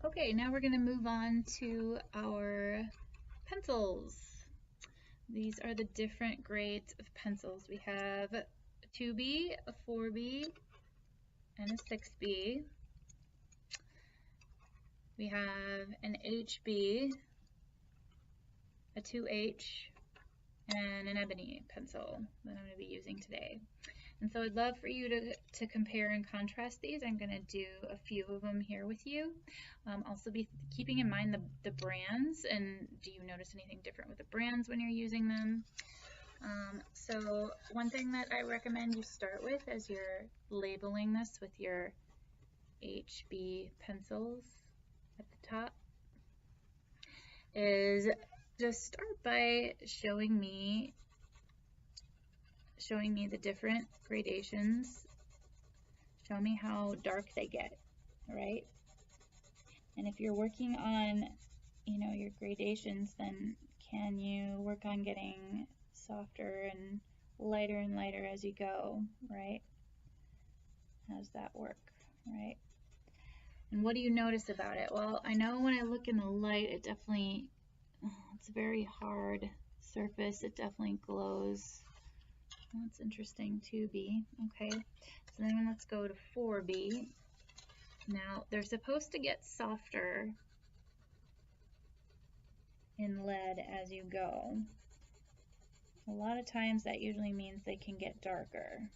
Okay, now we're going to move on to our pencils. These are the different grades of pencils. We have a 2B, a 4B, and a 6B. We have an HB, a 2H, and an ebony pencil that I'm going to be using today. And so I'd love for you to compare and contrast these. I'm going to do a few of them here with you. Also be keeping in mind the brands, and do you notice anything different with the brands when you're using them? So one thing that I recommend you start with as you're labeling this with your HB pencils at the top is just start by showing me the different gradations. Show me how dark they get, right? And if you're working on, your gradations, then can you work on getting softer and lighter as you go, right? How does that work, right? And what do you notice about it? Well, I know when I look in the light, it's a very hard surface. It definitely glows. That's interesting, 2B. Okay, so then let's go to 4B. Now, they're supposed to get softer in lead as you go. A lot of times that usually means they can get darker.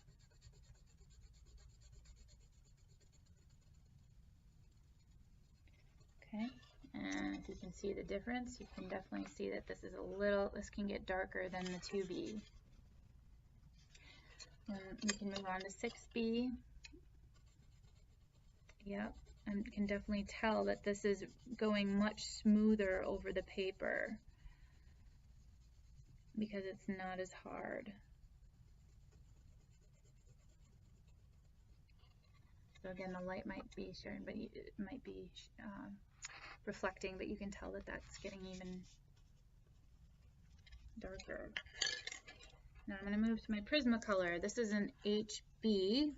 Okay, and if you can see the difference, you can definitely see that this can get darker than the 2B. We can move on to 6B. Yep, and you can definitely tell that this is going much smoother over the paper because it's not as hard. So again, the light might be showing, but it might be reflecting, but you can tell that that's getting even darker. Now I'm going to move to my Prismacolor. This is an HB.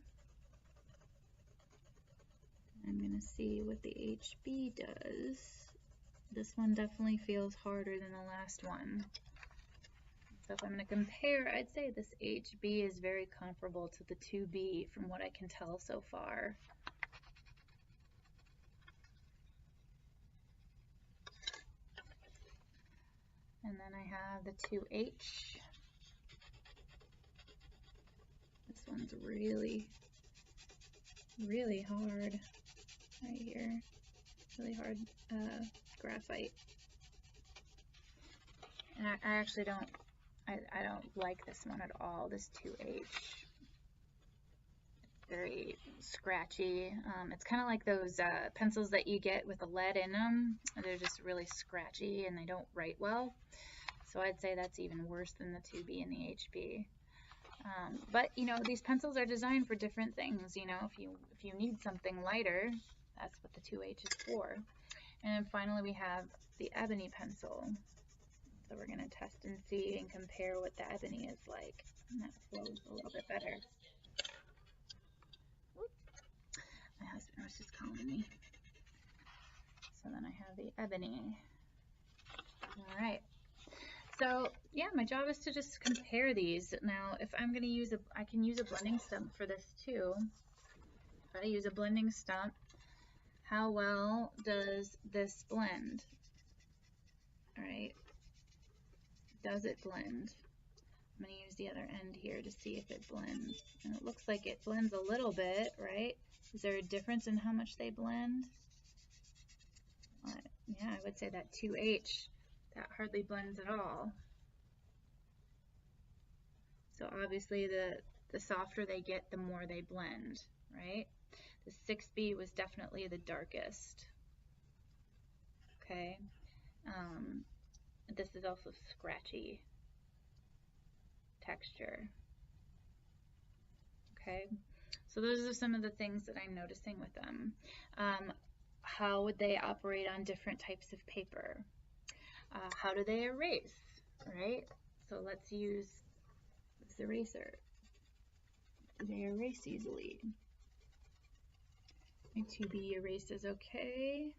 I'm going to see what the HB does. This one definitely feels harder than the last one. So if I'm going to compare, I'd say this HB is very comparable to the 2B from what I can tell so far. And then I have the 2H. This one's really hard right here. Really hard graphite. And I actually don't like this one at all, this 2H. Very scratchy. It's kind of like those pencils that you get with the lead in them. They're just really scratchy and they don't write well. So I'd say that's even worse than the 2B and the HB. But these pencils are designed for different things. If you need something lighter, that's what the 2H is for. And then finally we have the ebony pencil. So we're going to test and see and compare what the ebony is like. And that flows a little bit better. My husband was just calling me. So then I have the ebony. All right. So yeah, my job is to just compare these. Now, if I'm going to use I can use a blending stump for this too. If I use a blending stump, how well does this blend? All right. Does it blend? I'm going to use the other end here to see if it blends. And it looks like it blends a little bit, right? Is there a difference in how much they blend? Yeah, I would say that 2H, that hardly blends at all. So obviously the softer they get, the more they blend, right? The 6B was definitely the darkest. Okay. This is also scratchy texture. Okay. So those are some of the things that I'm noticing with them. How would they operate on different types of paper? How do they erase, right? So let's use this eraser. Do they erase easily? My 2B erases okay.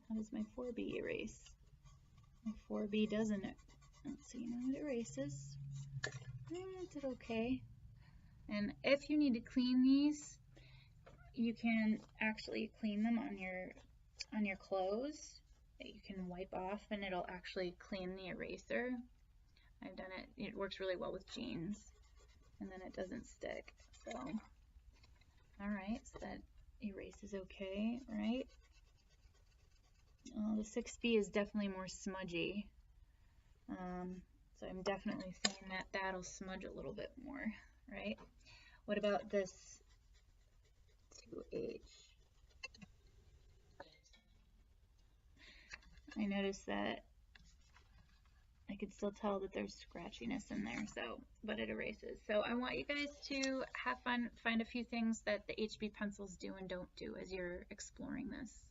How does my 4B erase? My 4B doesn't. Let's see, now it erases. It did okay. And if you need to clean these, you can actually clean them on your clothes that you can wipe off, and it'll actually clean the eraser. I've done it. It works really well with jeans, and then it doesn't stick. So, all right, so that erases okay, right? The 6B is definitely more smudgy. So I'm definitely saying that that'll smudge a little bit more, right? What about this 2H? I noticed that I could still tell that there's scratchiness in there, so, but it erases. So I want you guys to have fun, find a few things that the HB pencils do and don't do as you're exploring this.